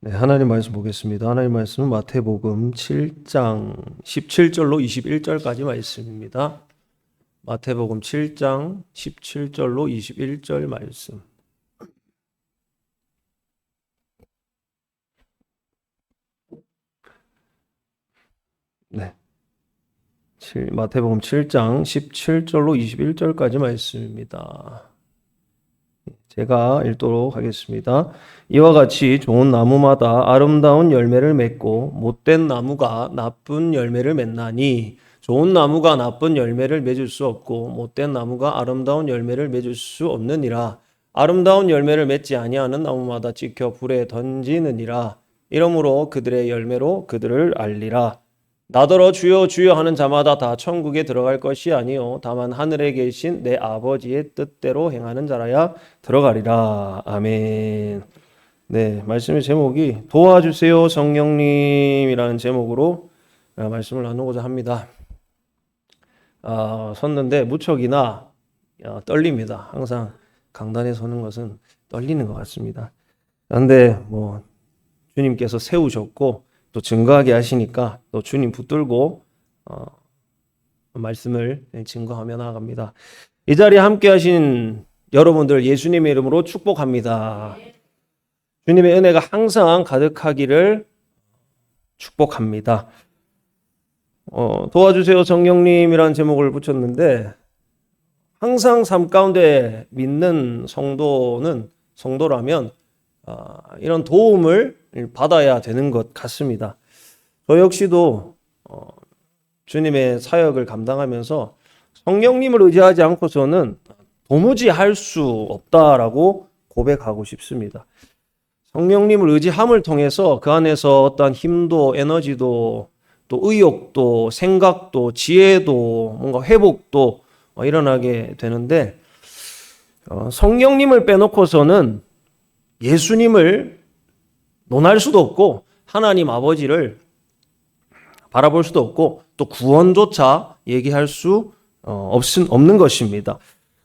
네, 하나님 말씀 보겠습니다. 하나님 말씀은 마태복음 7장 17절로 21절까지 말씀입니다. 마태복음 7장 17절로 21절 말씀. 네. 마태복음 7장 17절로 21절까지 말씀입니다. 제가 읽도록 하겠습니다. 이와 같이 좋은 나무마다 아름다운 열매를 맺고 못된 나무가 나쁜 열매를 맺나니 좋은 나무가 나쁜 열매를 맺을 수 없고 못된 나무가 아름다운 열매를 맺을 수 없느니라. 아름다운 열매를 맺지 아니하는 나무마다 찍혀 불에 던지느니라. 이러므로 그들의 열매로 그들을 알리라. 나더러 주여 주여 하는 자마다 다 천국에 들어갈 것이 아니요 다만 하늘에 계신 내 아버지의 뜻대로 행하는 자라야 들어가리라. 아멘. 네, 말씀의 제목이 도와주세요 성령님이라는 제목으로 말씀을 나누고자 합니다. 섰는데 무척이나 떨립니다. 항상 강단에 서는 것은 떨리는 것 같습니다. 그런데 주님께서 세우셨고 또 증거하게 하시니까 또 주님 붙들고 말씀을 증거하며 나아갑니다. 이 자리에 함께 하신 여러분들 예수님의 이름으로 축복합니다. 주님의 은혜가 항상 가득하기를 축복합니다. 도와주세요 성령님이라는 제목을 붙였는데 항상 삶 가운데 믿는 성도라면 이런 도움을 받아야 되는 것 같습니다. 저 역시도 주님의 사역을 감당하면서 성령님을 의지하지 않고서는 도무지 할 수 없다라고 고백하고 싶습니다. 성령님을 의지함을 통해서 그 안에서 어떠한 힘도 에너지도 또 의욕도 생각도 지혜도 뭔가 회복도 일어나게 되는데 성령님을 빼놓고서는 예수님을 논할 수도 없고 하나님 아버지를 바라볼 수도 없고 또 구원조차 얘기할 수 없는 것입니다.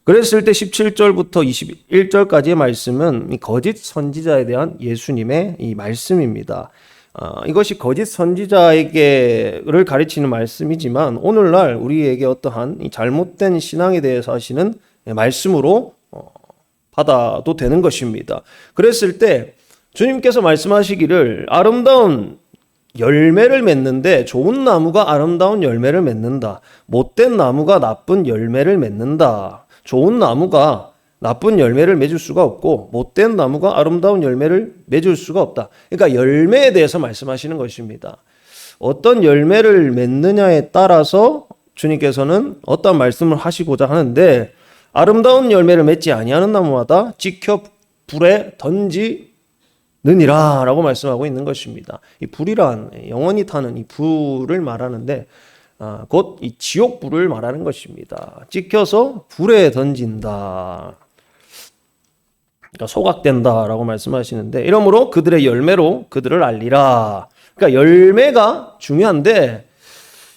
그랬을 때 17절부터 21절까지의 말씀은 거짓 선지자에 대한 예수님의 이 말씀입니다. 이것이 거짓 선지자에게를 가르치는 말씀이지만 오늘날 우리에게 어떠한 이 잘못된 신앙에 대해서 하시는 말씀으로 받아도 되는 것입니다. 그랬을 때 주님께서 말씀하시기를 아름다운 열매를 맺는데 좋은 나무가 아름다운 열매를 맺는다. 못된 나무가 나쁜 열매를 맺는다. 좋은 나무가 나쁜 열매를 맺을 수가 없고 못된 나무가 아름다운 열매를 맺을 수가 없다. 그러니까 열매에 대해서 말씀하시는 것입니다. 어떤 열매를 맺느냐에 따라서 주님께서는 어떤 말씀을 하시고자 하는데 아름다운 열매를 맺지 아니하는 나무마다 찍혀 불에 던지느니라 라고 말씀하고 있는 것입니다. 이 불이란 영원히 타는 이 불을 말하는데 곧 이 지옥불을 말하는 것입니다. 찍혀서 불에 던진다. 그러니까 소각된다 라고 말씀하시는데 이러므로 그들의 열매로 그들을 알리라. 그러니까 열매가 중요한데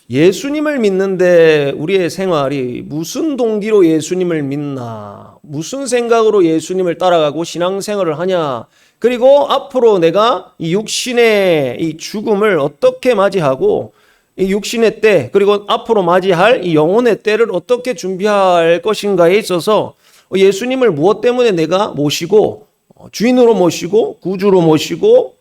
예수님을 믿는데 우리의 생활이 무슨 동기로 예수님을 믿나, 무슨 생각으로 예수님을 따라가고 신앙생활을 하냐, 그리고 앞으로 내가 이 육신의 이 죽음을 어떻게 맞이하고 이 육신의 때 그리고 앞으로 맞이할 이 영혼의 때를 어떻게 준비할 것인가에 있어서 예수님을 무엇 때문에 내가 모시고 주인으로 모시고 구주로 모시고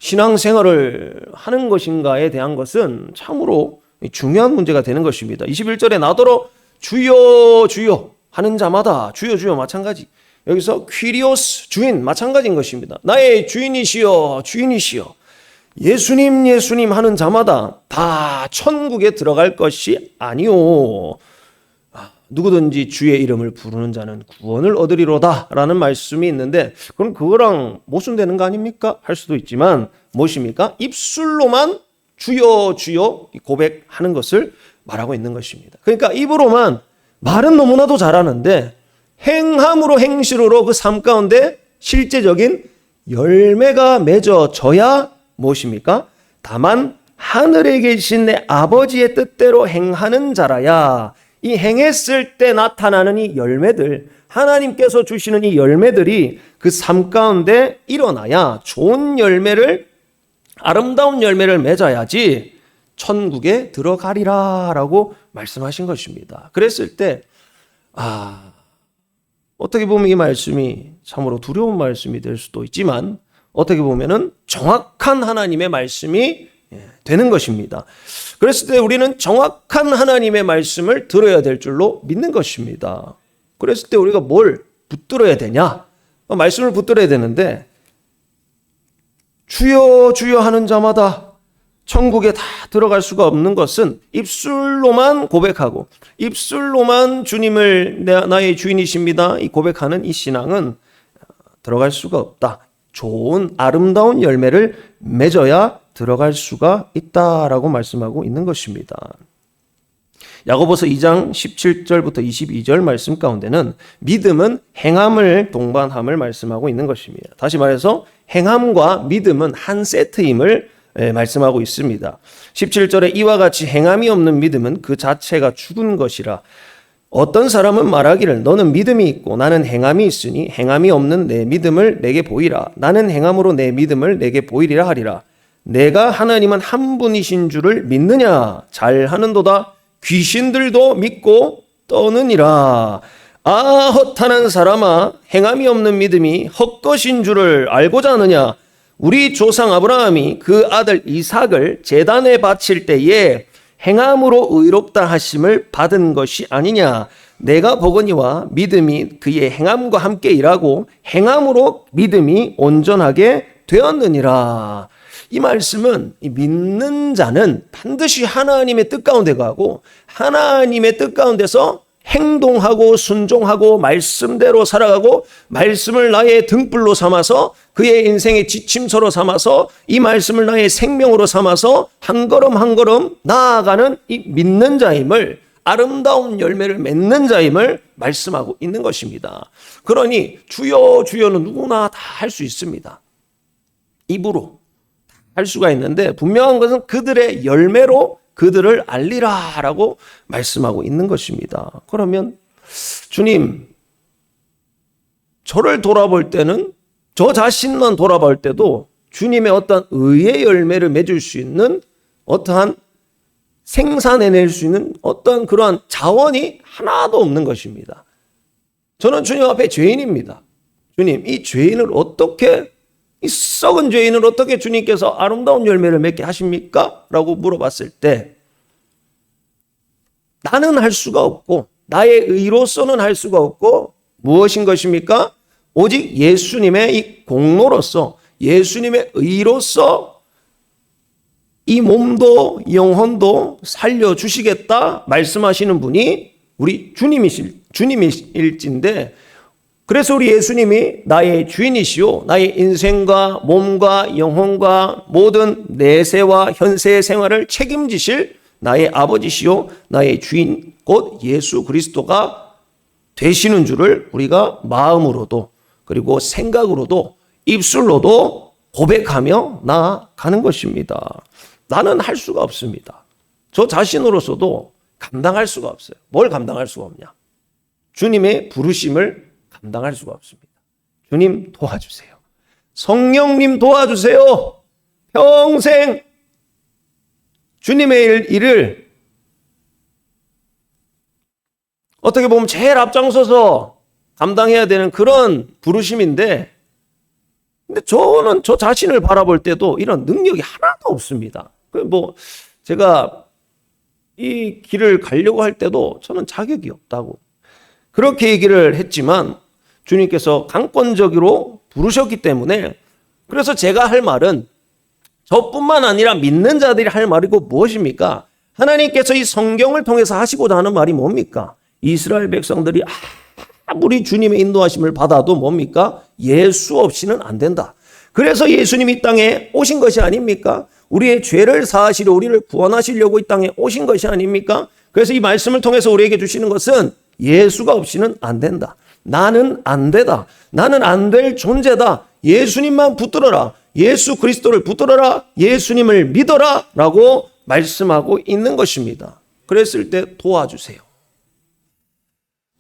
신앙생활을 하는 것인가에 대한 것은 참으로 중요한 문제가 되는 것입니다. 21절에 나더러 주여 주여 하는 자마다 주여 주여 마찬가지. 여기서 퀴리오스 주인 마찬가지인 것입니다. 나의 주인이시여 주인이시여 예수님 예수님 하는 자마다 다 천국에 들어갈 것이 아니오. 누구든지 주의 이름을 부르는 자는 구원을 얻으리로다 라는 말씀이 있는데 그럼 그거랑 모순되는 거 아닙니까? 할 수도 있지만 무엇입니까? 입술로만 주여 주여 고백하는 것을 말하고 있는 것입니다. 그러니까 입으로만 말은 너무나도 잘하는데 행함으로 행실로 그 삶 가운데 실제적인 열매가 맺어져야 무엇입니까? 다만 하늘에 계신 내 아버지의 뜻대로 행하는 자라야 이 행했을 때 나타나는 이 열매들, 하나님께서 주시는 이 열매들이 그 삶 가운데 일어나야 좋은 열매를, 아름다운 열매를 맺어야지 천국에 들어가리라 라고 말씀하신 것입니다. 그랬을 때 어떻게 보면 이 말씀이 참으로 두려운 말씀이 될 수도 있지만 어떻게 보면은 정확한 하나님의 말씀이 되는 것입니다. 그랬을 때 우리는 정확한 하나님의 말씀을 들어야 될 줄로 믿는 것입니다. 그랬을 때 우리가 뭘 붙들어야 되냐? 말씀을 붙들어야 되는데 주여 주여 하는 자마다 천국에 다 들어갈 수가 없는 것은 입술로만 고백하고 입술로만 주님을 나의 주인이십니다 이 고백하는 이 신앙은 들어갈 수가 없다. 좋은 아름다운 열매를 맺어야 들어갈 수가 있다라고 말씀하고 있는 것입니다. 야고보서 2장 17절부터 22절 말씀 가운데는 믿음은 행함을 동반함을 말씀하고 있는 것입니다. 다시 말해서 행함과 믿음은 한 세트임을 말씀하고 있습니다. 17절에 이와 같이 행함이 없는 믿음은 그 자체가 죽은 것이라. 어떤 사람은 말하기를 너는 믿음이 있고 나는 행함이 있으니 행함이 없는 내 믿음을 내게 보이라. 나는 행함으로 내 믿음을 내게 보이리라 하리라. 내가 하나님은 한 분이신 줄을 믿느냐? 잘하는도다. 귀신들도 믿고 떠느니라. 헛한한 사람아, 행함이 없는 믿음이 헛것인 줄을 알고자 하느냐? 우리 조상 아브라함이 그 아들 이삭을 제단에 바칠 때에 행함으로 의롭다 하심을 받은 것이 아니냐? 내가 보거니와 믿음이 그의 행함과 함께 일하고 행함으로 믿음이 온전하게 되었느니라. 이 말씀은 믿는 자는 반드시 하나님의 뜻 가운데 가고 하나님의 뜻 가운데서 행동하고 순종하고 말씀대로 살아가고 말씀을 나의 등불로 삼아서 그의 인생의 지침서로 삼아서 이 말씀을 나의 생명으로 삼아서 한 걸음 한 걸음 나아가는 이 믿는 자임을, 아름다운 열매를 맺는 자임을 말씀하고 있는 것입니다. 그러니 주여 주여는 누구나 다 할 수 있습니다. 입으로 할 수가 있는데 분명한 것은 그들의 열매로 그들을 알리라 라고 말씀하고 있는 것입니다. 그러면 주님, 저를 돌아볼 때는, 저 자신만 돌아볼 때도 주님의 어떤 의의 열매를 맺을 수 있는 어떠한 생산해낼 수 있는 어떤 그러한 자원이 하나도 없는 것입니다. 저는 주님 앞에 죄인입니다. 주님, 이 죄인을 어떻게, 이 썩은 죄인을 어떻게 주님께서 아름다운 열매를 맺게 하십니까? 라고 물어봤을 때 나는 할 수가 없고 나의 의로서는 할 수가 없고 무엇인 것입니까? 오직 예수님의 이 공로로서, 예수님의 의로서 이 몸도 영혼도 살려주시겠다 말씀하시는 분이 우리 주님일진데, 그래서 우리 예수님이 나의 주인이시오, 나의 인생과 몸과 영혼과 모든 내세와 현세의 생활을 책임지실 나의 아버지시오, 나의 주인 곧 예수 그리스도가 되시는 줄을 우리가 마음으로도 그리고 생각으로도 입술로도 고백하며 나아가는 것입니다. 나는 할 수가 없습니다. 저 자신으로서도 감당할 수가 없어요. 뭘 감당할 수가 없냐? 주님의 부르심을 감당할 수가 없습니다. 주님 도와주세요. 성령님 도와주세요. 평생 주님의 일을 어떻게 보면 제일 앞장서서 감당해야 되는 그런 부르심인데, 근데 저는 저 자신을 바라볼 때도 이런 능력이 하나도 없습니다. 제가 이 길을 가려고 할 때도 저는 자격이 없다고 그렇게 얘기를 했지만 주님께서 강권적으로 부르셨기 때문에, 그래서 제가 할 말은 저뿐만 아니라 믿는 자들이 할 말이고 무엇입니까? 하나님께서 이 성경을 통해서 하시고자 하는 말이 뭡니까? 이스라엘 백성들이 아무리 주님의 인도하심을 받아도 뭡니까? 예수 없이는 안 된다. 그래서 예수님이 이 땅에 오신 것이 아닙니까? 우리의 죄를 사하시려, 우리를 구원하시려고 이 땅에 오신 것이 아닙니까? 그래서 이 말씀을 통해서 우리에게 주시는 것은 예수가 없이는 안 된다. 나는 안 되다. 나는 안 될 존재다. 예수님만 붙들어라. 예수 그리스도를 붙들어라. 예수님을 믿어라 라고 말씀하고 있는 것입니다. 그랬을 때 도와주세요.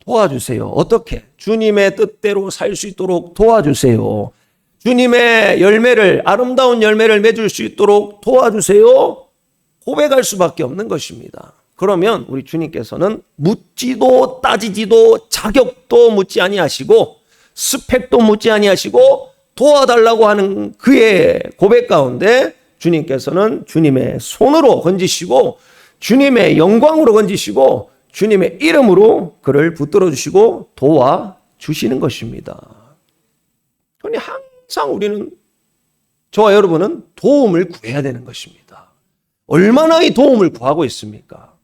도와주세요. 어떻게? 주님의 뜻대로 살 수 있도록 도와주세요. 주님의 열매를, 아름다운 열매를 맺을 수 있도록 도와주세요. 고백할 수밖에 없는 것입니다. 그러면 우리 주님께서는 묻지도 따지지도 자격도 묻지 아니하시고 스펙도 묻지 아니하시고 도와달라고 하는 그의 고백 가운데 주님께서는 주님의 손으로 건지시고 주님의 영광으로 건지시고 주님의 이름으로 그를 붙들어 주시고 도와주시는 것입니다. 그러니 항상 우리는, 저와 여러분은 도움을 구해야 되는 것입니다. 얼마나 이 도움을 구하고 있습니까?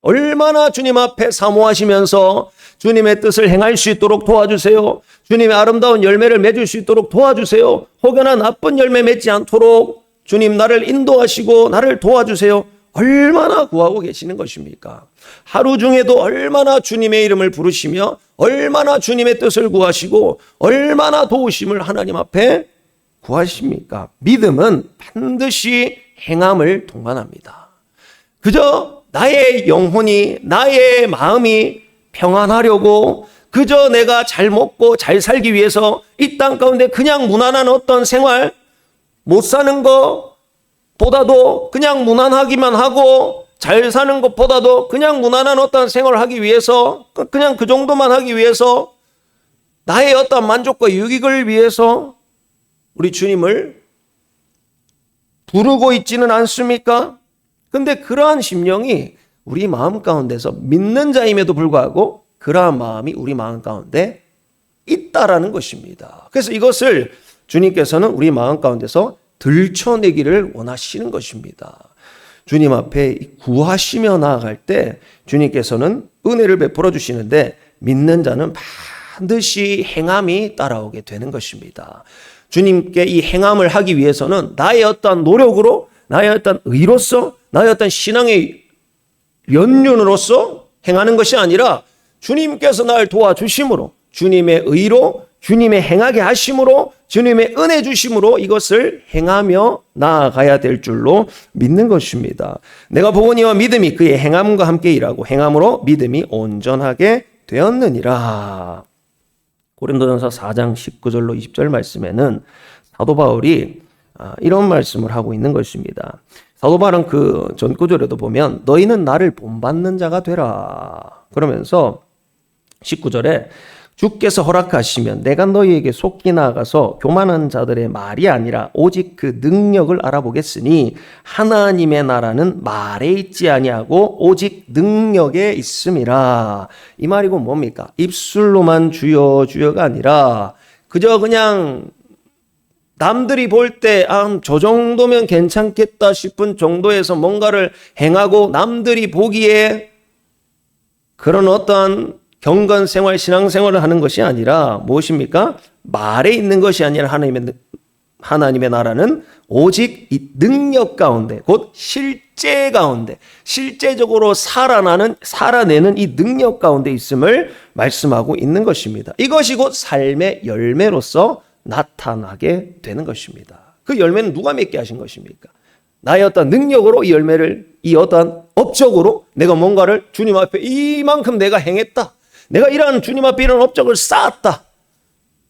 얼마나 주님 앞에 사모하시면서 주님의 뜻을 행할 수 있도록 도와주세요. 주님의 아름다운 열매를 맺을 수 있도록 도와주세요. 혹여나 나쁜 열매 맺지 않도록 주님 나를 인도하시고 나를 도와주세요. 얼마나 구하고 계시는 것입니까? 하루 중에도 얼마나 주님의 이름을 부르시며 얼마나 주님의 뜻을 구하시고 얼마나 도우심을 하나님 앞에 구하십니까? 믿음은 반드시 행함을 동반합니다. 그저 나의 영혼이, 나의 마음이 평안하려고 그저 내가 잘 먹고 잘 살기 위해서 이 땅 가운데 그냥 무난한 어떤 생활, 못 사는 것보다도 그냥 무난하기만 하고 잘 사는 것보다도 그냥 무난한 어떤 생활을 하기 위해서, 그냥 그 정도만 하기 위해서 나의 어떤 만족과 유익을 위해서 우리 주님을 부르고 있지는 않습니까? 근데 그러한 심령이 우리 마음 가운데서 믿는 자임에도 불구하고 그러한 마음이 우리 마음 가운데 있다라는 것입니다. 그래서 이것을 주님께서는 우리 마음 가운데서 들춰내기를 원하시는 것입니다. 주님 앞에 구하시며 나아갈 때 주님께서는 은혜를 베풀어 주시는데 믿는 자는 반드시 행함이 따라오게 되는 것입니다. 주님께 이 행함을 하기 위해서는 나의 어떤 노력으로, 나의 어떤 의로서, 나의 어떤 신앙의 연륜으로서 행하는 것이 아니라 주님께서 나를 도와주심으로, 주님의 의로, 주님의 행하게 하심으로, 주님의 은혜 주심으로 이것을 행하며 나아가야 될 줄로 믿는 것입니다. 내가 보거니와 믿음이 그의 행함과 함께 일하고 행함으로 믿음이 온전하게 되었느니라. 고린도전서 4장 19절로 20절 말씀에는 사도 바울이 이런 말씀을 하고 있는 것입니다. 사도 바울은 그 전 구절에도 보면 너희는 나를 본받는 자가 되라 그러면서 19절에 주께서 허락하시면 내가 너희에게 속히 나아가서 교만한 자들의 말이 아니라 오직 그 능력을 알아보겠으니 하나님의 나라는 말에 있지 아니하고 오직 능력에 있음이라. 이 말이고 뭡니까? 입술로만 주여 주여가 아니라 그저 그냥 남들이 볼 때 저 정도면 괜찮겠다 싶은 정도에서 뭔가를 행하고 남들이 보기에 그런 어떠한 경건 생활, 신앙 생활을 하는 것이 아니라 무엇입니까? 말에 있는 것이 아니라 하나님의 나라는 오직 이 능력 가운데, 곧 실제 가운데, 실제적으로 살아내는 이 능력 가운데 있음을 말씀하고 있는 것입니다. 이것이 곧 삶의 열매로서 나타나게 되는 것입니다. 그 열매는 누가 맺게 하신 것입니까? 나의 어떤 능력으로 이 열매를, 이 어떤 업적으로 내가 뭔가를 주님 앞에 이만큼 내가 행했다. 내가 이러한 주님 앞에 이런 업적을 쌓았다.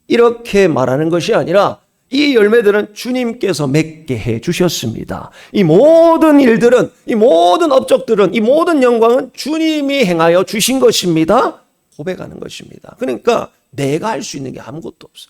이렇게 말하는 것이 아니라 이 열매들은 주님께서 맺게 해 주셨습니다. 이 모든 일들은, 이 모든 업적들은, 이 모든 영광은 주님이 행하여 주신 것입니다. 고백하는 것입니다. 그러니까 내가 할 수 있는 게 아무것도 없어.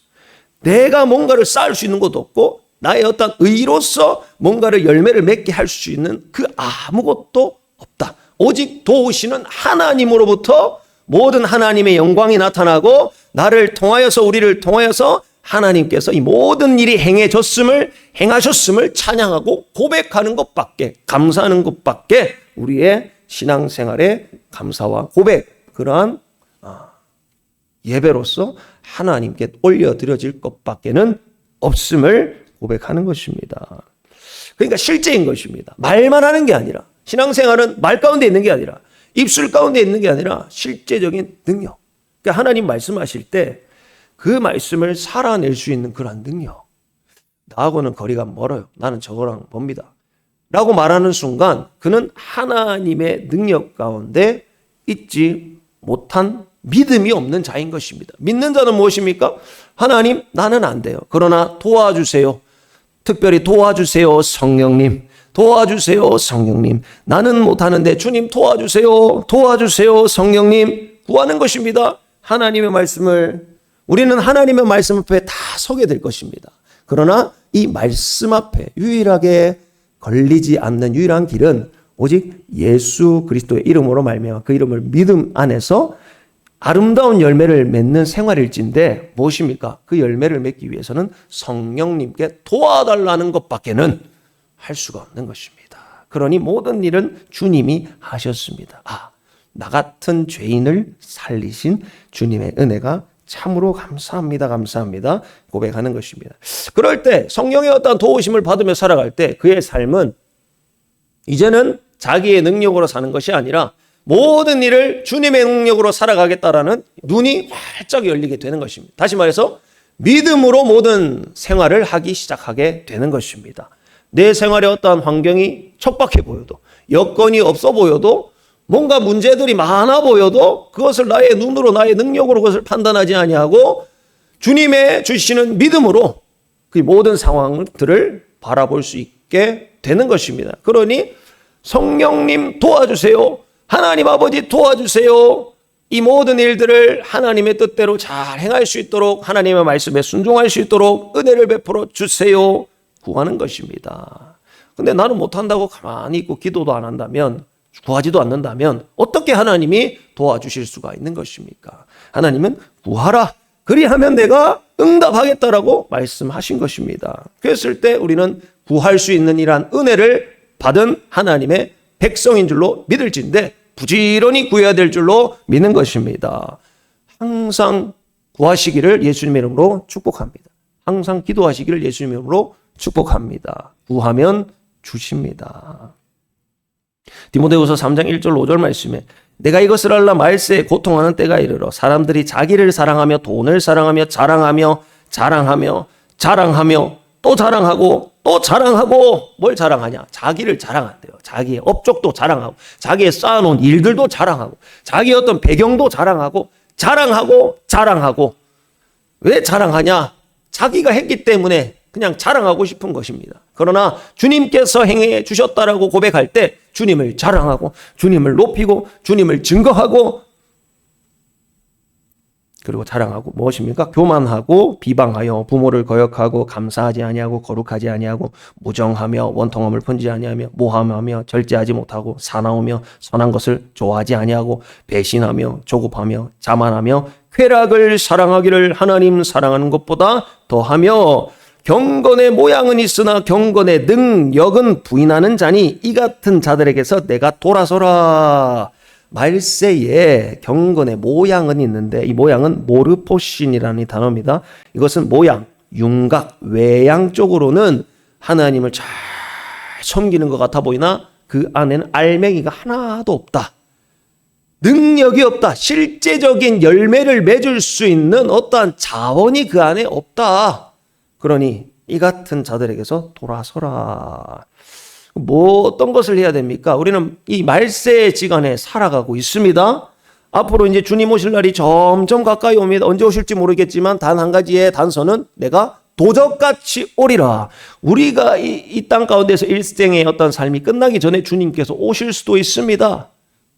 내가 뭔가를 쌓을 수 있는 것도 없고 나의 어떤 의로서 뭔가를 열매를 맺게 할 수 있는 그 아무것도 없다. 오직 도우시는 하나님으로부터 모든 하나님의 영광이 나타나고 나를 통하여서, 우리를 통하여서 하나님께서 이 모든 일이 행하셨음을 찬양하고 고백하는 것밖에, 감사하는 것밖에 우리의 신앙생활의 감사와 고백, 그러한 예배로서 하나님께 올려드려질 것밖에는 없음을 고백하는 것입니다. 그러니까 실제인 것입니다. 말만 하는 게 아니라, 신앙생활은 말 가운데 있는 게 아니라, 입술 가운데 있는 게 아니라 실제적인 능력. 그러니까 하나님 말씀하실 때 그 말씀을 살아낼 수 있는 그런 능력. 나하고는 거리가 멀어요. 나는 저거랑 멉니다. 라고 말하는 순간 그는 하나님의 능력 가운데 있지 못한 믿음이 없는 자인 것입니다. 믿는 자는 무엇입니까? 하나님, 나는 안 돼요. 그러나 도와주세요. 특별히 도와주세요, 성령님. 도와주세요, 성령님. 나는 못하는데 주님 도와주세요. 도와주세요, 성령님. 구하는 것입니다. 하나님의 말씀을, 우리는 하나님의 말씀 앞에 다 서게 될 것입니다. 그러나 이 말씀 앞에 유일하게 걸리지 않는 유일한 길은 오직 예수 그리스도의 이름으로 말미암아 그 이름을 믿음 안에서 아름다운 열매를 맺는 생활일진데 무엇입니까? 그 열매를 맺기 위해서는 성령님께 도와달라는 것밖에는 할 수가 없는 것입니다. 그러니 모든 일은 주님이 하셨습니다. 나 같은 죄인을 살리신 주님의 은혜가 참으로 감사합니다. 감사합니다. 고백하는 것입니다. 그럴 때 성령의 어떤 도우심을 받으며 살아갈 때 그의 삶은 이제는 자기의 능력으로 사는 것이 아니라 모든 일을 주님의 능력으로 살아가겠다라는 눈이 활짝 열리게 되는 것입니다. 다시 말해서 믿음으로 모든 생활을 하기 시작하게 되는 것입니다. 내 생활에 어떠한 환경이 척박해 보여도, 여건이 없어 보여도, 뭔가 문제들이 많아 보여도 그것을 나의 눈으로 나의 능력으로 그것을 판단하지 아니하고 주님의 주시는 믿음으로 그 모든 상황들을 바라볼 수 있게 되는 것입니다. 그러니 성령님 도와주세요. 하나님 아버지 도와주세요. 이 모든 일들을 하나님의 뜻대로 잘 행할 수 있도록 하나님의 말씀에 순종할 수 있도록 은혜를 베풀어 주세요. 구하는 것입니다. 근데 나는 못한다고 가만히 있고 기도도 안 한다면, 구하지도 않는다면 어떻게 하나님이 도와주실 수가 있는 것입니까? 하나님은 구하라. 그리하면 내가 응답하겠다라고 말씀하신 것입니다. 그랬을 때 우리는 구할 수 있는 이러한 은혜를 받은 하나님의 백성인 줄로 믿을진데 부지런히 구해야 될 줄로 믿는 것입니다. 항상 구하시기를 예수님의 이름으로 축복합니다. 항상 기도하시기를 예수님의 이름으로 축복합니다. 구하면 주십니다. 디모데후서 3장 1절 5절 말씀에 내가 이것을 알라 말세에 고통하는 때가 이르러 사람들이 자기를 사랑하며 돈을 사랑하며 자랑하며 또 자랑하고 또 자랑하고 뭘 자랑하냐? 자기를 자랑한대요. 자기의 업적도 자랑하고 자기의 쌓아놓은 일들도 자랑하고 자기의 어떤 배경도 자랑하고 왜 자랑하냐? 자기가 했기 때문에 그냥 자랑하고 싶은 것입니다. 그러나 주님께서 행해 주셨다라고 고백할 때 주님을 자랑하고 주님을 높이고 주님을 증거하고 그리고 자랑하고 무엇입니까? 교만하고 비방하여 부모를 거역하고 감사하지 아니하고 거룩하지 아니하고 무정하며 원통함을 품지 아니하며 모함하며 절제하지 못하고 사나우며 선한 것을 좋아하지 아니하고 배신하며 조급하며 자만하며 쾌락을 사랑하기를 하나님 사랑하는 것보다 더하며 경건의 모양은 있으나 경건의 능력은 부인하는 자니 이 같은 자들에게서 내가 돌아서라. 말세에 경건의 모양은 있는데 이 모양은 모르포신이라는 단어입니다. 이것은 모양, 윤곽, 외양 쪽으로는 하나님을 잘 섬기는 것 같아 보이나 그 안에는 알맹이가 하나도 없다. 능력이 없다. 실제적인 열매를 맺을 수 있는 어떠한 자원이 그 안에 없다. 그러니 이 같은 자들에게서 돌아서라. 뭐 어떤 것을 해야 됩니까? 우리는 이 말세의 지간에 살아가고 있습니다. 앞으로 이제 주님 오실 날이 점점 가까이 옵니다. 언제 오실지 모르겠지만 단 한 가지의 단서는 내가 도적같이 오리라. 우리가 이 땅 가운데서 일생의 어떤 삶이 끝나기 전에 주님께서 오실 수도 있습니다.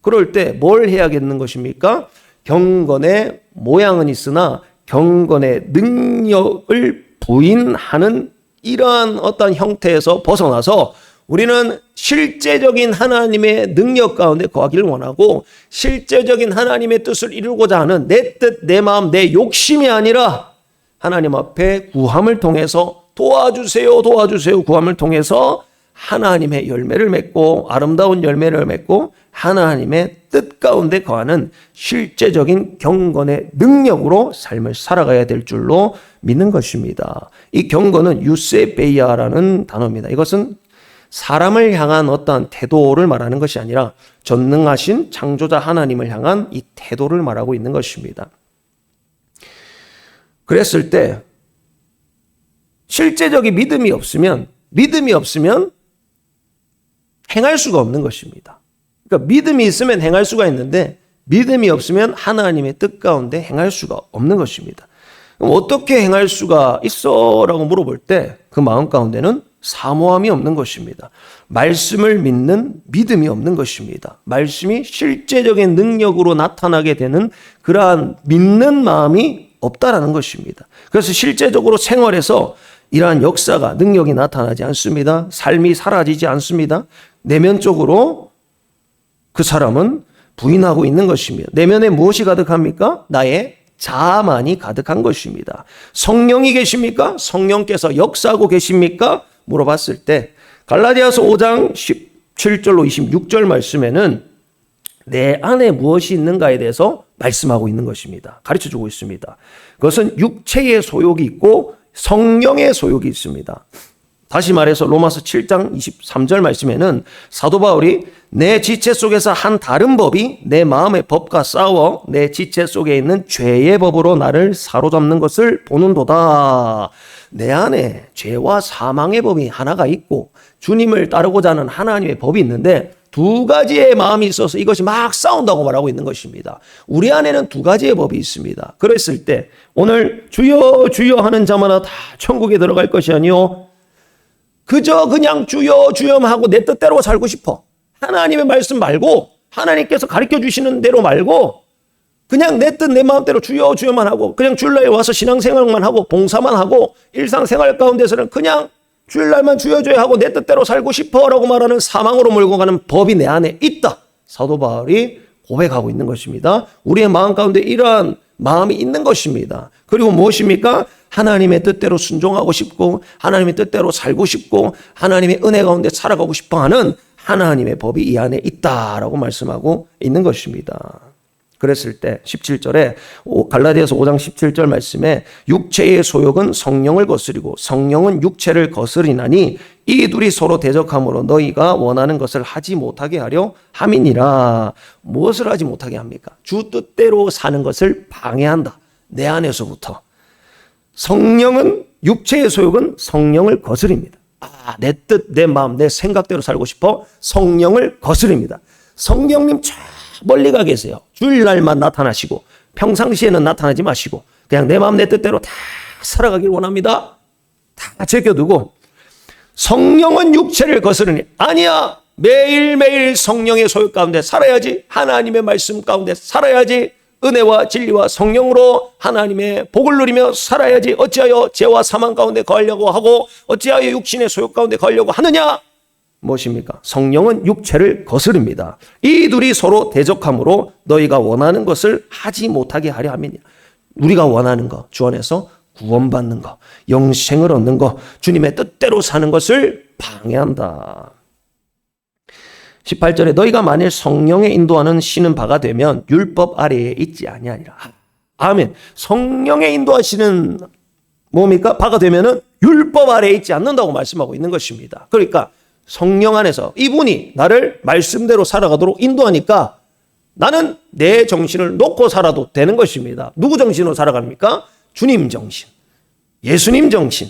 그럴 때 뭘 해야겠는 것입니까? 경건의 모양은 있으나 경건의 능력을 부인하는 이러한 어떤 형태에서 벗어나서 우리는 실제적인 하나님의 능력 가운데 거하기를 원하고 실제적인 하나님의 뜻을 이루고자 하는 내 뜻, 내 마음, 내 욕심이 아니라 하나님 앞에 구함을 통해서 도와주세요 구함을 통해서 하나님의 열매를 맺고 아름다운 열매를 맺고 하나님의 뜻 가운데 거하는 실제적인 경건의 능력으로 삶을 살아가야 될 줄로 믿는 것입니다. 이 경건은 유세베이아라는 단어입니다. 이것은 사람을 향한 어떠한 태도를 말하는 것이 아니라 전능하신 창조자 하나님을 향한 이 태도를 말하고 있는 것입니다. 그랬을 때 실제적인 믿음이 없으면 행할 수가 없는 것입니다. 그러니까 믿음이 있으면 행할 수가 있는데 믿음이 없으면 하나님의 뜻 가운데 행할 수가 없는 것입니다. 그럼 어떻게 행할 수가 있어? 라고 물어볼 때 그 마음 가운데는 사모함이 없는 것입니다. 말씀을 믿는 믿음이 없는 것입니다. 말씀이 실제적인 능력으로 나타나게 되는 그러한 믿는 마음이 없다라는 것입니다. 그래서 실제적으로 생활에서 이러한 역사가 능력이 나타나지 않습니다. 삶이 사라지지 않습니다. 내면적으로 그 사람은 부인하고 있는 것입니다. 내면에 무엇이 가득합니까? 나의 자만이 가득한 것입니다. 성령이 계십니까? 성령께서 역사하고 계십니까? 물어봤을 때 갈라디아서 5장 17절로 26절 말씀에는 내 안에 무엇이 있는가에 대해서 말씀하고 있는 것입니다. 가르쳐주고 있습니다. 그것은 육체의 소욕이 있고 성령의 소욕이 있습니다. 다시 말해서 로마서 7장 23절 말씀에는 사도 바울이 내 지체 속에서 한 다른 법이 내 마음의 법과 싸워 내 지체 속에 있는 죄의 법으로 나를 사로잡는 것을 보는도다. 내 안에 죄와 사망의 법이 하나가 있고 주님을 따르고자 하는 하나님의 법이 있는데 두 가지의 마음이 있어서 이것이 막 싸운다고 말하고 있는 것입니다. 우리 안에는 두 가지의 법이 있습니다. 그랬을 때 오늘 주여 주여 하는 자마다 다 천국에 들어갈 것이 아니요 그저 그냥 주여 주여만 하고 내 뜻대로 살고 싶어. 하나님의 말씀 말고 하나님께서 가르쳐 주시는 대로 말고 그냥 내 뜻 내 마음대로 주여 주여만 하고 그냥 주일날에 와서 신앙생활만 하고 봉사만 하고 일상생활 가운데서는 그냥 주일날만 주여 주여 하고 내 뜻대로 살고 싶어라고 말하는 사망으로 몰고 가는 법이 내 안에 있다. 사도 바울이 고백하고 있는 것입니다. 우리의 마음 가운데 이러한 마음이 있는 것입니다. 그리고 무엇입니까? 하나님의 뜻대로 순종하고 싶고 하나님의 뜻대로 살고 싶고 하나님의 은혜 가운데 살아가고 싶어하는 하나님의 법이 이 안에 있다라고 말씀하고 있는 것입니다. 그랬을 때 17절에 갈라디아서 5장 17절 말씀에 육체의 소욕은 성령을 거스리고 성령은 육체를 거스리나니 이 둘이 서로 대적함으로 너희가 원하는 것을 하지 못하게 하려 함이니라. 무엇을 하지 못하게 합니까? 주 뜻대로 사는 것을 방해한다. 내 안에서부터. 성령은 육체의 소욕은 성령을 거스립니다. 내 뜻, 내 마음, 내 생각대로 살고 싶어 성령을 거스립니다. 성령님 저 멀리 가 계세요. 주일날만 나타나시고 평상시에는 나타나지 마시고 그냥 내 마음 내 뜻대로 다 살아가길 원합니다. 다 제껴두고 성령은 육체를 거스르니 아니야. 매일매일 성령의 소욕 가운데 살아야지. 하나님의 말씀 가운데 살아야지. 은혜와 진리와 성령으로 하나님의 복을 누리며 살아야지. 어찌하여 죄와 사망 가운데 거하려고 하고 어찌하여 육신의 소욕 가운데 거하려고 하느냐? 무엇입니까? 성령은 육체를 거스릅니다. 이 둘이 서로 대적함으로 너희가 원하는 것을 하지 못하게 하려 함이니라. 우리가 원하는 것, 주 안에서 구원받는 것, 영생을 얻는 것, 주님의 뜻대로 사는 것을 방해한다. 18절에 너희가 만일 성령의 인도하는 쉬는 바가 되면 율법 아래에 있지 아니하니라. 아멘. 성령의 인도하시는 뭡니까? 바가 되면은 율법 아래에 있지 않는다고 말씀하고 있는 것입니다. 그러니까 성령 안에서 이분이 나를 말씀대로 살아가도록 인도하니까 나는 내 정신을 놓고 살아도 되는 것입니다. 누구 정신으로 살아갑니까? 주님 정신, 예수님 정신,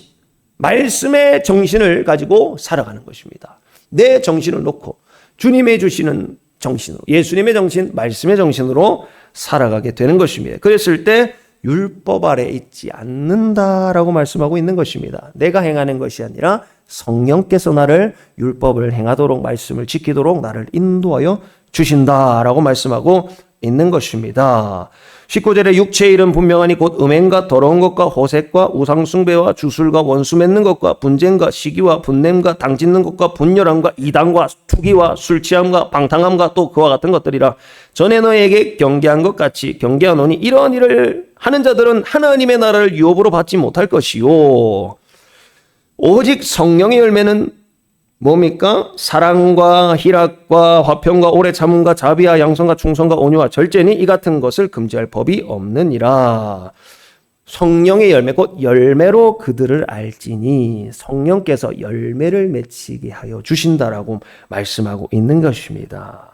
말씀의 정신을 가지고 살아가는 것입니다. 내 정신을 놓고 주님의 주시는 정신으로, 예수님의 정신, 말씀의 정신으로 살아가게 되는 것입니다. 그랬을 때 율법 아래 있지 않는다라고 말씀하고 있는 것입니다. 내가 행하는 것이 아니라 성령께서 나를 율법을 행하도록 말씀을 지키도록 나를 인도하여 주신다라고 말씀하고 있는 것입니다. 19절에 육체의 일은 분명하니 곧 음행과 더러운 것과 호색과 우상숭배와 주술과 원수 맺는 것과 분쟁과 시기와 분냄과 당짓는 것과 분열함과 이단과 투기와 술취함과 방탕함과 또 그와 같은 것들이라. 전에 너에게 경계한 것 같이 경계하노니 이러한 일을 하는 자들은 하나님의 나라를 유업으로 받지 못할 것이요 오직 성령의 열매는 뭡니까? 사랑과 희락과 화평과 오래 참음과 자비와 양선과 충성과 온유와 절제니 이 같은 것을 금지할 법이 없느니라. 성령의 열매 곧 열매로 그들을 알지니 성령께서 열매를 맺히게 하여 주신다라고 말씀하고 있는 것입니다.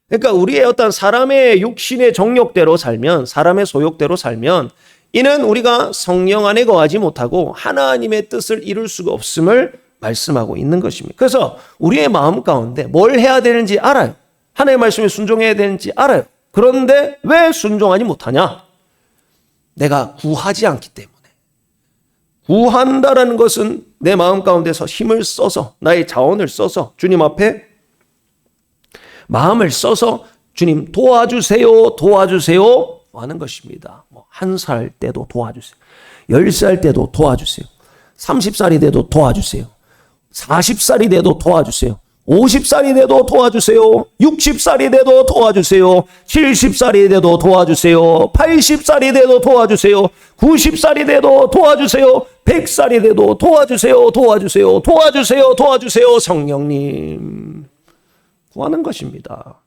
그러니까 우리의 어떤 사람의 육신의 정욕대로 살면, 사람의 소욕대로 살면 이는 우리가 성령 안에 거하지 못하고 하나님의 뜻을 이룰 수가 없음을 말씀하고 있는 것입니다. 그래서 우리의 마음 가운데 뭘 해야 되는지 알아요. 하나님의 말씀에 순종해야 되는지 알아요. 그런데 왜 순종하지 못하냐? 내가 구하지 않기 때문에. 구한다라는 것은 내 마음 가운데서 힘을 써서, 나의 자원을 써서 주님 앞에 마음을 써서 주님 도와주세요, 도와주세요 하는 것입니다. 1살 때도 도와주세요. 10살 때도 도와주세요. 30살이 돼도 도와주세요. 40살이 돼도 도와주세요. 50살이 돼도 도와주세요. 60살이 돼도 도와주세요. 70살이 돼도 도와주세요. 80살이 돼도 도와주세요. 90살이 돼도 도와주세요. 100살이 돼도 도와주세요. 도와주세요. 도와주세요. 도와주세요. 성령님. 구하는 것입니다.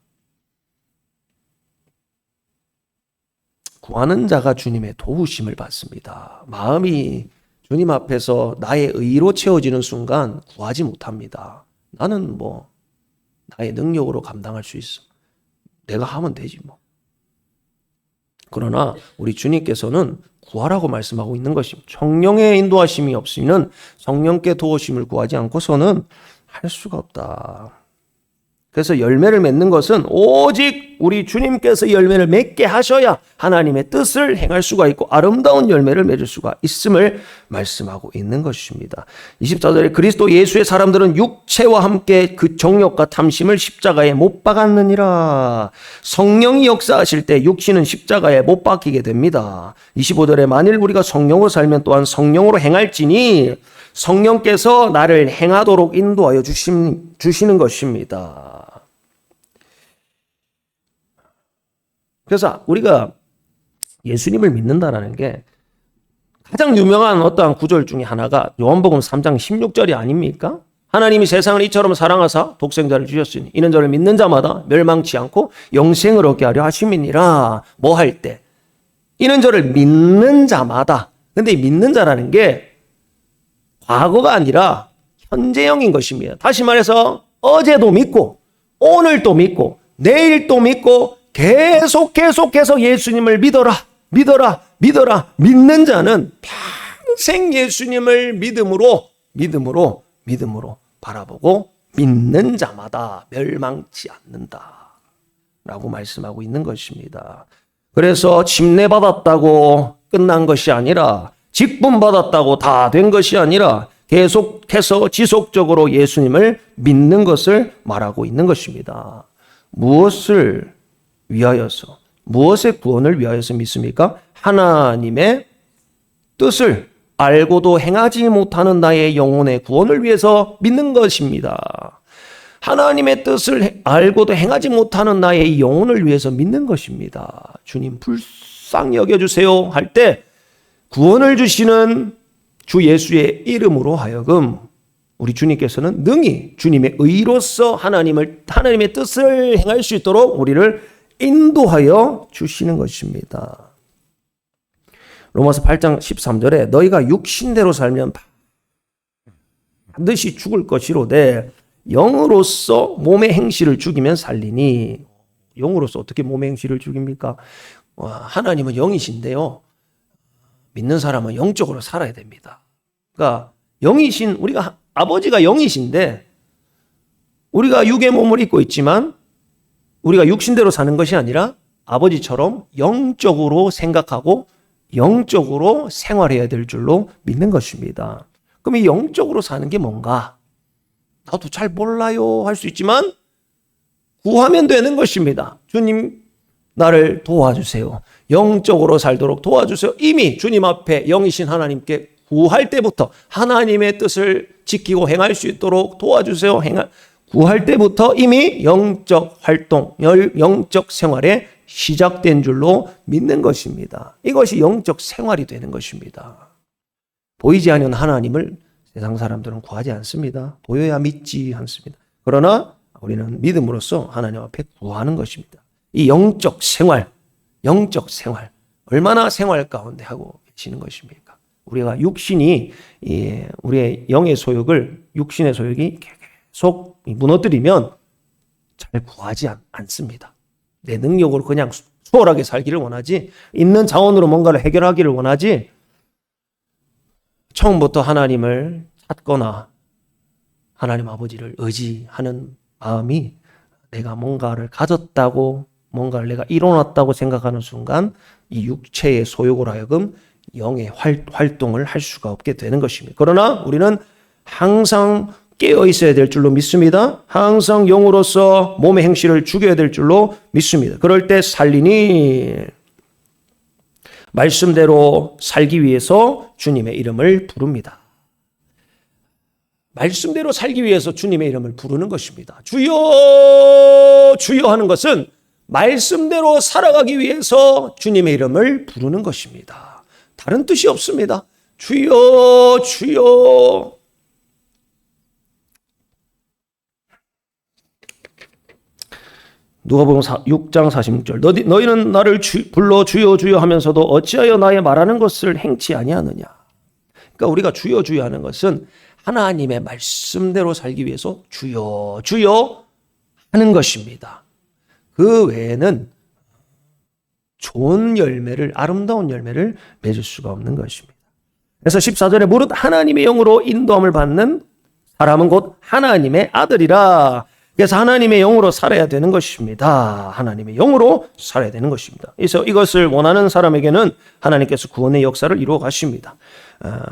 구하는 자가 주님의 도우심을 받습니다. 마음이 주님 앞에서 나의 의로 채워지는 순간 구하지 못합니다. 나는 나의 능력으로 감당할 수 있어. 내가 하면 되지 뭐. 그러나 우리 주님께서는 구하라고 말씀하고 있는 것입니다. 성령의 인도하심이 없으면 성령께 도우심을 구하지 않고서는 할 수가 없다. 그래서 열매를 맺는 것은 오직 우리 주님께서 열매를 맺게 하셔야 하나님의 뜻을 행할 수가 있고 아름다운 열매를 맺을 수가 있음을 말씀하고 있는 것입니다. 24절에 그리스도 예수의 사람들은 육체와 함께 그 정욕과 탐심을 십자가에 못 박았느니라. 성령이 역사하실 때 육신은 십자가에 못 박히게 됩니다. 25절에 만일 우리가 성령으로 살면 또한 성령으로 행할지니 성령께서 나를 행하도록 인도하여 주시는 것입니다. 그래서 우리가 예수님을 믿는다라는 게 가장 유명한 어떠한 구절 중에 하나가 요한복음 3장 16절이 아닙니까? 하나님이 세상을 이처럼 사랑하사 독생자를 주셨으니 이는 저를 믿는 자마다 멸망치 않고 영생을 얻게 하려 하심이니라. 뭐 할 때? 이는 저를 믿는 자마다. 근데 이 믿는 자라는 게 과거가 아니라 현재형인 것입니다. 다시 말해서 어제도 믿고 오늘도 믿고 내일도 믿고 계속해서 예수님을 믿어라. 믿는 자는 평생 예수님을 믿음으로 바라보고 믿는 자마다 멸망치 않는다 라고 말씀하고 있는 것입니다. 그래서 침례받았다고 끝난 것이 아니라 직분받았다고 다 된 것이 아니라 계속해서 지속적으로 예수님을 믿는 것을 말하고 있는 것입니다. 무엇을 위하여서, 무엇의 구원을 위하여서 믿습니까? 하나님의 뜻을 알고도 행하지 못하는 나의 영혼의 구원을 위해서 믿는 것입니다. 하나님의 뜻을 알고도 행하지 못하는 나의 영혼을 위해서 믿는 것입니다. 주님 불쌍히 여겨주세요 할 때 구원을 주시는 주 예수의 이름으로 하여금 우리 주님께서는 능히 주님의 의로서 하나님의 뜻을 행할 수 있도록 우리를 인도하여 주시는 것입니다. 로마서 8장 13절에 너희가 육신대로 살면 반드시 죽을 것이로되 영으로서 몸의 행실을 죽이면 살리니. 영으로서 어떻게 몸의 행실을 죽입니까? 하나님은 영이신데요. 믿는 사람은 영적으로 살아야 됩니다. 그러니까 영이신 우리가 아버지가 영이신데 우리가 육의 몸을 입고 있지만 우리가 육신대로 사는 것이 아니라 아버지처럼 영적으로 생각하고 영적으로 생활해야 될 줄로 믿는 것입니다. 그럼 이 영적으로 사는 게 뭔가? 나도 잘 몰라요 할 수 있지만 구하면 되는 것입니다. 주님 나를 도와주세요. 영적으로 살도록 도와주세요. 이미 주님 앞에 영이신 하나님께 구할 때부터 하나님의 뜻을 지키고 행할 수 있도록 도와주세요. 구할 때부터 이미 영적 활동, 영적 생활에 시작된 줄로 믿는 것입니다. 이것이 영적 생활이 되는 것입니다. 보이지 않는 하나님을 세상 사람들은 구하지 않습니다. 보여야 믿지 않습니다. 그러나 우리는 믿음으로써 하나님 앞에 구하는 것입니다. 이 영적 생활, 얼마나 생활 가운데 하고 계시는 것입니까? 우리가 육신이 우리의 영의 소욕을, 육신의 소욕이 계속 무너뜨리면 잘 구하지 않습니다. 내 능력으로 그냥 수월하게 살기를 원하지, 있는 자원으로 뭔가를 해결하기를 원하지, 처음부터 하나님을 찾거나 하나님 아버지를 의지하는 마음이 내가 뭔가를 가졌다고 뭔가를 내가 이뤄놨다고 생각하는 순간 이 육체의 소욕으로 하여금 영의 활동을 할 수가 없게 되는 것입니다. 그러나 우리는 항상 깨어 있어야 될 줄로 믿습니다. 항상 영으로서 몸의 행실을 죽여야 될 줄로 믿습니다. 그럴 때 살리니 말씀대로 살기 위해서 주님의 이름을 부릅니다. 말씀대로 살기 위해서 주님의 이름을 부르는 것입니다. 주여 주여 하는 것은 말씀대로 살아가기 위해서 주님의 이름을 부르는 것입니다. 다른 뜻이 없습니다. 주여 주여. 누가복음 6장 46절 너희는 나를 불러 주여 주여 하면서도 어찌하여 나의 말하는 것을 행치 아니하느냐. 그러니까 우리가 주여 주여 하는 것은 하나님의 말씀대로 살기 위해서 주여 주여 하는 것입니다. 그 외에는 좋은 열매를, 아름다운 열매를 맺을 수가 없는 것입니다. 그래서 14절에 무릇 하나님의 영으로 인도함을 받는 사람은 곧 하나님의 아들이라. 그래서 하나님의 영으로 살아야 되는 것입니다. 하나님의 영으로 살아야 되는 것입니다. 그래서 이것을 원하는 사람에게는 하나님께서 구원의 역사를 이루어 가십니다.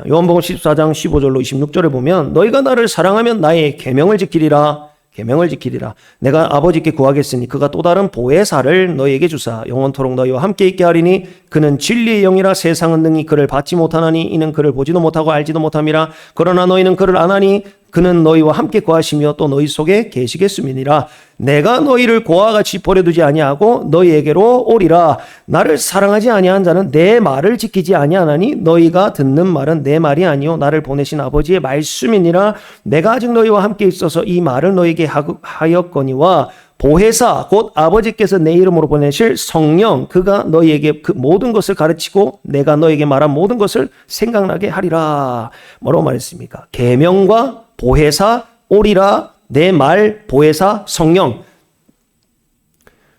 요한복음 14장 15절로 26절에 보면 너희가 나를 사랑하면 나의 계명을 지키리라. 계명을 지키리라. 내가 아버지께 구하겠으니 그가 또 다른 보혜사를 너희에게 주사 영원토록 너희와 함께 있게 하리니 그는 진리의 영이라. 세상은 능히 그를 받지 못하나니 이는 그를 보지도 못하고 알지도 못함이라. 그러나 너희는 그를 아나니 그는 너희와 함께 거하시며 또 너희 속에 계시겠음이니라. 내가 너희를 고와 같이 버려두지 아니하고 너희에게로 오리라. 나를 사랑하지 아니한 자는 내 말을 지키지 아니하나니 너희가 듣는 말은 내 말이 아니요 나를 보내신 아버지의 말씀이니라. 내가 아직 너희와 함께 있어서 이 말을 너희에게 하였거니와 보혜사 곧 아버지께서 내 이름으로 보내실 성령 그가 너희에게 그 모든 것을 가르치고 내가 너희에게 말한 모든 것을 생각나게 하리라. 뭐라고 말했습니까? 계명과 보혜사 오리라. 내 말 보혜사 성령.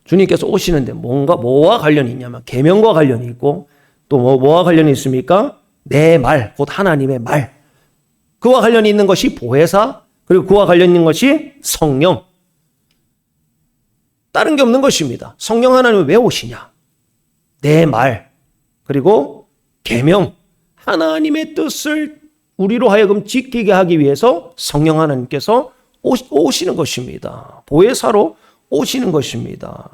주님께서 오시는데 뭔가 뭐와 관련이 있냐면 계명과 관련이 있고 또 뭐와 관련이 있습니까? 내 말 곧 하나님의 말. 그와 관련이 있는 것이 보혜사 그리고 그와 관련 있는 것이 성령. 다른 게 없는 것입니다. 성령 하나님은 왜 오시냐? 내 말 그리고 계명 하나님의 뜻을 우리로 하여금 지키게 하기 위해서 성령 하나님께서 오시는 것입니다. 보혜사로 오시는 것입니다.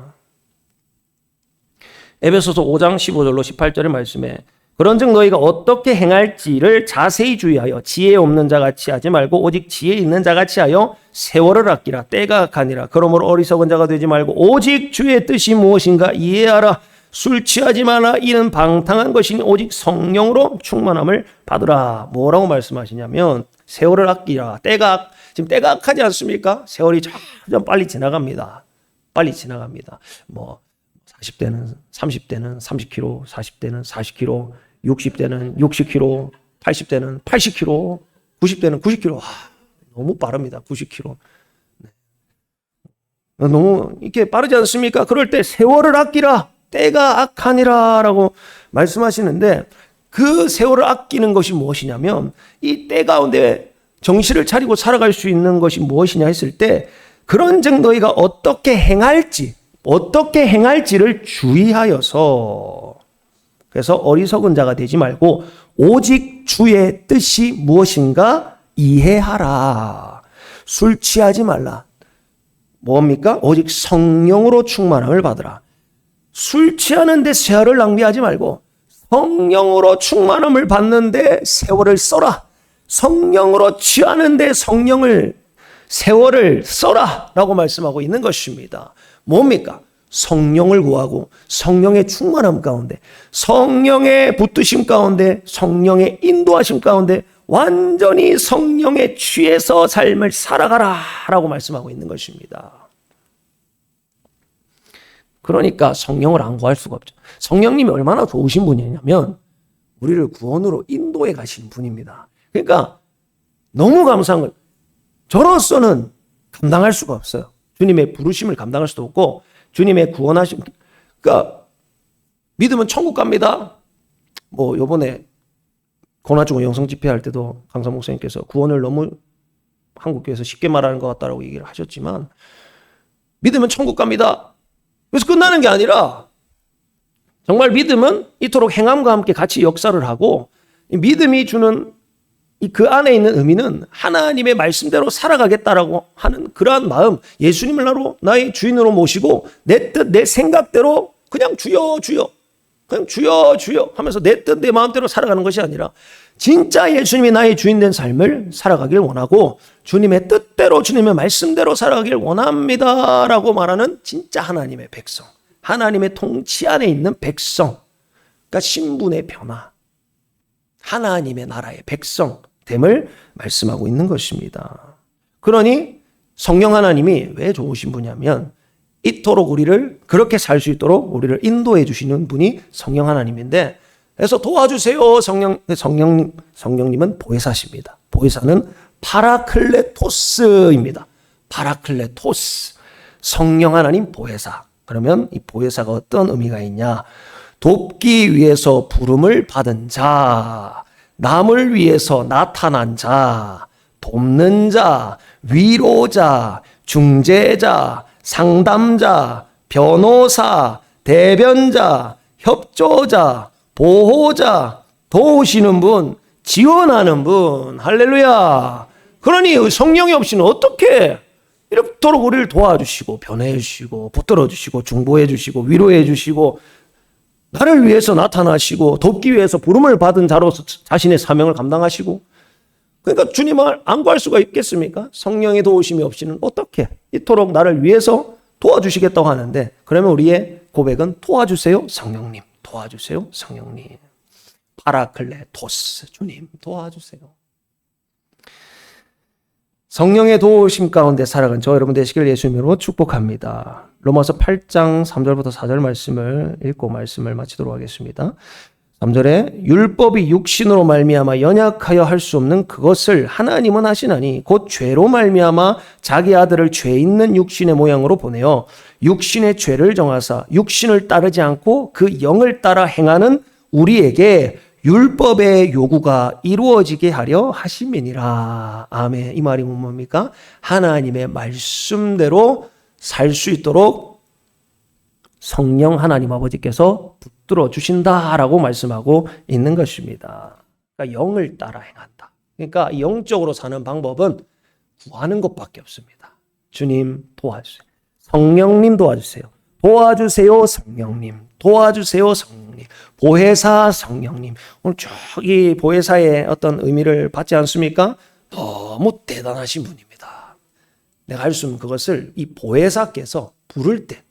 에베소서 5장 15절로 18절의 말씀에 그런즉 너희가 어떻게 행할지를 자세히 주의하여 지혜 없는 자같이 하지 말고 오직 지혜 있는 자같이 하여 세월을 아끼라. 때가 악하니라. 그러므로 어리석은 자가 되지 말고 오직 주의 뜻이 무엇인가 이해하라. 술 취하지 마라. 이는 방탕한 것이니 오직 성령으로 충만함을 받으라. 뭐라고 말씀하시냐면 세월을 아끼라. 지금 때가 악하지 않습니까? 세월이 점점 빨리 지나갑니다. 빨리 지나갑니다. 40대는 30대는 30km, 40대는 40km, 60대는 60km, 80대는 80km, 90대는 90km. 너무 빠릅니다. 90km. 너무 이렇게 빠르지 않습니까? 그럴 때 세월을 아끼라. 때가 악하니라 라고 말씀하시는데 그 세월을 아끼는 것이 무엇이냐면 이 때 가운데 정신을 차리고 살아갈 수 있는 것이 무엇이냐 했을 때 그런즉 너희가 어떻게 행할지를 주의하여서 그래서 어리석은 자가 되지 말고 오직 주의 뜻이 무엇인가 이해하라. 술 취하지 말라. 뭡니까? 오직 성령으로 충만함을 받으라. 술 취하는데 세월을 낭비하지 말고 성령으로 충만함을 받는데 세월을 써라. 성령으로 취하는데 세월을 써라 라고 말씀하고 있는 것입니다. 뭡니까? 성령을 구하고 성령의 충만함 가운데 성령의 붙드심 가운데 성령의 인도하심 가운데 완전히 성령에 취해서 삶을 살아가라 라고 말씀하고 있는 것입니다. 그러니까 성령을 안 구할 수가 없죠. 성령님이 얼마나 좋으신 분이냐면 우리를 구원으로 인도해 가시는 분입니다. 그러니까 너무 감사한 거예요. 저로서는 감당할 수가 없어요. 주님의 부르심을 감당할 수도 없고 주님의 구원하심. 그러니까 믿으면 천국 갑니다. 요번에 고난주고 영성 집회할 때도 강사 목사님께서 구원을 너무 한국교회에서 쉽게 말하는 것 같다라고 얘기를 하셨지만 믿으면 천국 갑니다. 그래서 끝나는 게 아니라 정말 믿음은 이토록 행함과 함께 같이 역사를 하고 이 믿음이 주는 그 안에 있는 의미는 하나님의 말씀대로 살아가겠다라고 하는 그러한 마음, 예수님을 나의 주인으로 모시고 내 뜻, 내 생각대로 그냥 주여 주여 그냥 주여 주여 하면서 내 뜻, 내 마음대로 살아가는 것이 아니라 진짜 예수님이 나의 주인 된 삶을 살아가길 원하고 주님의 뜻대로 주님의 말씀대로 살아가길 원합니다라고 말하는 진짜 하나님의 백성, 하나님의 통치 안에 있는 백성, 그러니까 신분의 변화, 하나님의 나라의 백성됨을 말씀하고 있는 것입니다. 그러니 성령 하나님이 왜 좋으신 분이냐면 이토록 우리를 그렇게 살 수 있도록 우리를 인도해 주시는 분이 성령 하나님인데, 그래서 도와주세요. 성령님은 보혜사십니다. 보혜사는 파라클레토스입니다. 파라클레토스, 성령 하나님 보혜사. 그러면 이 보혜사가 어떤 의미가 있냐? 돕기 위해서 부름을 받은 자, 남을 위해서 나타난 자, 돕는 자, 위로자, 중재자, 상담자, 변호사, 대변자, 협조자, 보호자, 도우시는 분, 지원하는 분. 할렐루야. 그러니 성령이 없이는 어떻게 이렇도록 우리를 도와주시고 변해해 주시고 붙들어 주시고 중보해 주시고 위로해 주시고 나를 위해서 나타나시고 돕기 위해서 부름을 받은 자로서 자신의 사명을 감당하시고, 그러니까 주님을 안 구할 수가 있겠습니까? 성령의 도우심이 없이는 어떻게 이토록 나를 위해서 도와주시겠다고 하는데, 그러면 우리의 고백은 도와주세요 성령님, 도와주세요 성령님, 파라클레토스, 주님 도와주세요. 성령의 도우심 가운데 살아간 저 여러분 되시길 예수님으로 축복합니다. 로마서 8장 3절부터 4절 말씀을 읽고 말씀을 마치도록 하겠습니다. 3절에 율법이 육신으로 말미암아 연약하여 할 수 없는 그것을 하나님은 하시나니 곧 죄로 말미암아 자기 아들을 죄 있는 육신의 모양으로 보내어 육신의 죄를 정하사 육신을 따르지 않고 그 영을 따라 행하는 우리에게 율법의 요구가 이루어지게 하려 하심이니라. 아멘. 이 말이 뭡니까? 하나님의 말씀대로 살 수 있도록 성령 하나님 아버지께서 붙들어 주신다라고 말씀하고 있는 것입니다. 그러니까 영을 따라 행한다. 그러니까 영적으로 사는 방법은 구하는 것밖에 없습니다. 주님 도와주세요. 성령님 도와주세요. 도와주세요 성령님. 도와주세요 성령님. 보혜사 성령님. 오늘 쭉 이 보혜사의 어떤 의미를 받지 않습니까? 너무 대단하신 분입니다. 내가 할 수 있는 그것을 이 보혜사께서 부를 때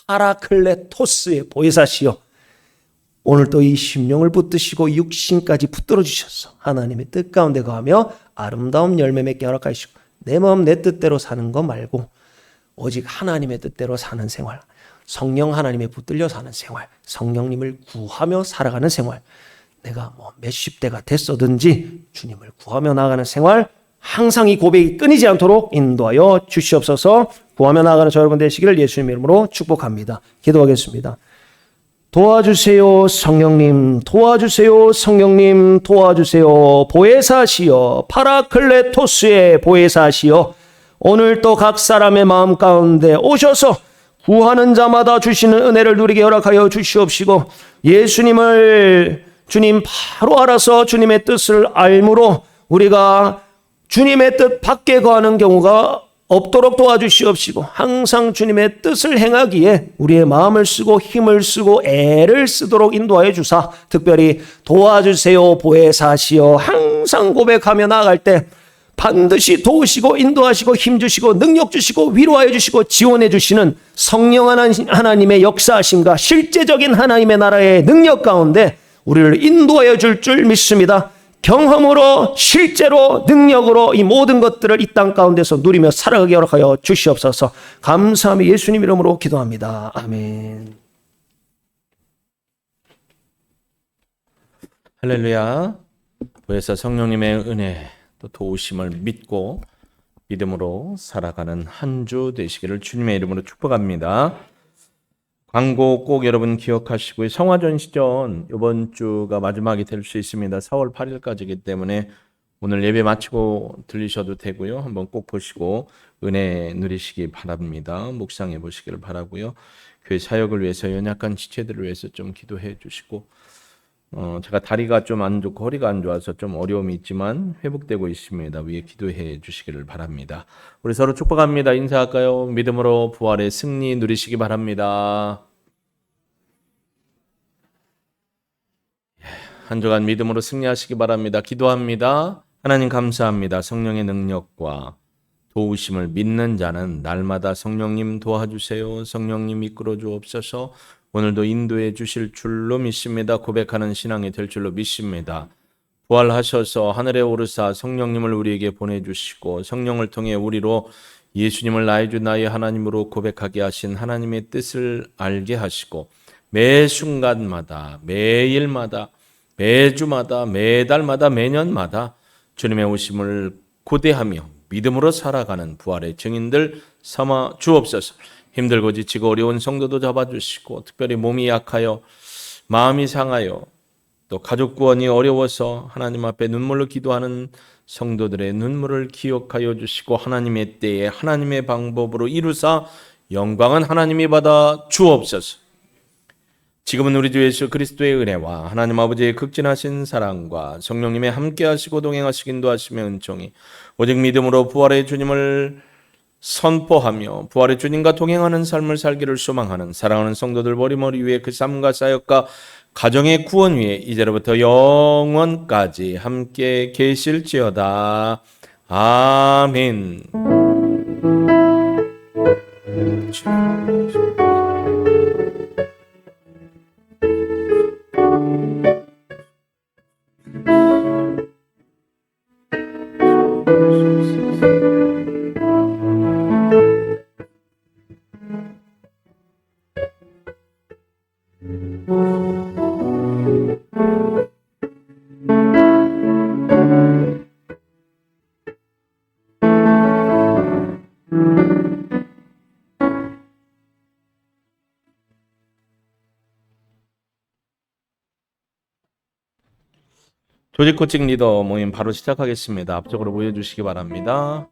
파라클레토스의 보혜사시여, 오늘 또 이 심령을 붙드시고 육신까지 붙들어 주셔서 하나님의 뜻 가운데 거하며 아름다운 열매 맺게 허락하시고 내 마음 내 뜻대로 사는 거 말고 오직 하나님의 뜻대로 사는 생활, 성령 하나님의 붙들려 사는 생활, 성령님을 구하며 살아가는 생활, 내가 몇십 대가 됐어든지 주님을 구하며 나아가는 생활, 항상 이 고백이 끊이지 않도록 인도하여 주시옵소서. 구하며 나아가는 저 여러분 되시기를 예수님 이름으로 축복합니다. 기도하겠습니다. 도와주세요 성령님, 도와주세요 성령님, 도와주세요 보혜사시여, 파라클레토스의 보혜사시여, 오늘 또 각 사람의 마음 가운데 오셔서 구하는 자마다 주시는 은혜를 누리게 허락하여 주시옵시고, 예수님을 주님 바로 알아서 주님의 뜻을 알므로 우리가 주님의 뜻 밖에 거하는 경우가 없도록 도와주시옵시고, 항상 주님의 뜻을 행하기에 우리의 마음을 쓰고 힘을 쓰고 애를 쓰도록 인도하여 주사, 특별히 도와주세요 보혜사시여 항상 고백하며 나아갈 때 반드시 도우시고 인도하시고 힘주시고 능력 주시고 위로하여 주시고 지원해 주시는 성령 하나님의 역사하심과 실제적인 하나님의 나라의 능력 가운데 우리를 인도하여 줄 믿습니다. 경험으로 실제로 능력으로 이 모든 것들을 이 땅 가운데서 누리며 살아가게 허락하여 주시옵소서. 감사하며 예수님 이름으로 기도합니다. 아멘. 할렐루야. 보혜사 성령님의 은혜 또 도우심을 믿고 믿음으로 살아가는 한 주 되시기를 주님의 이름으로 축복합니다. 광고 꼭 여러분 기억하시고요. 성화전시전 이번 주가 마지막이 될 수 있습니다. 4월 8일까지이기 때문에 오늘 예배 마치고 들리셔도 되고요. 한번 꼭 보시고 은혜 누리시기 바랍니다. 묵상해 보시기를 바라고요. 교회 사역을 위해서 연약한 지체들을 위해서 좀 기도해 주시고 제가 다리가 좀 안 좋고 허리가 안 좋아서 좀 어려움이 있지만 회복되고 있습니다. 위에 기도해 주시기를 바랍니다. 우리 서로 축복합니다. 인사할까요? 믿음으로 부활의 승리 누리시기 바랍니다. 한 주간 믿음으로 승리하시기 바랍니다. 기도합니다. 하나님 감사합니다. 성령의 능력과 도우심을 믿는 자는 날마다 성령님 도와주세요. 성령님 이끌어 주옵소서. 오늘도 인도해 주실 줄로 믿습니다. 고백하는 신앙이 될 줄로 믿습니다. 부활하셔서 하늘에 오르사 성령님을 우리에게 보내주시고 성령을 통해 우리로 예수님을 나의 주 나의 하나님으로 고백하게 하신 하나님의 뜻을 알게 하시고 매 순간마다 매일마다 매주마다 매달마다 매년마다 주님의 오심을 고대하며 믿음으로 살아가는 부활의 증인들 삼아 주옵소서. 힘들고 지치고 어려운 성도도 잡아주시고 특별히 몸이 약하여 마음이 상하여 또 가족 구원이 어려워서 하나님 앞에 눈물로 기도하는 성도들의 눈물을 기억하여 주시고 하나님의 때에 하나님의 방법으로 이루사 영광은 하나님이 받아 주옵소서. 지금은 우리 주 예수 그리스도의 은혜와 하나님 아버지의 극진하신 사랑과 성령님의 함께하시고 동행하시고 인도하시며 은총이 오직 믿음으로 부활의 주님을 선포하며 부활의 주님과 동행하는 삶을 살기를 소망하는 사랑하는 성도들 머리머리 위에 그 삶과 사역과 가정의 구원 위에 이제로부터 영원까지 함께 계실지어다. 아멘. 조직 코칭 리더 모임 바로 시작하겠습니다. 앞쪽으로 모여주시기 바랍니다.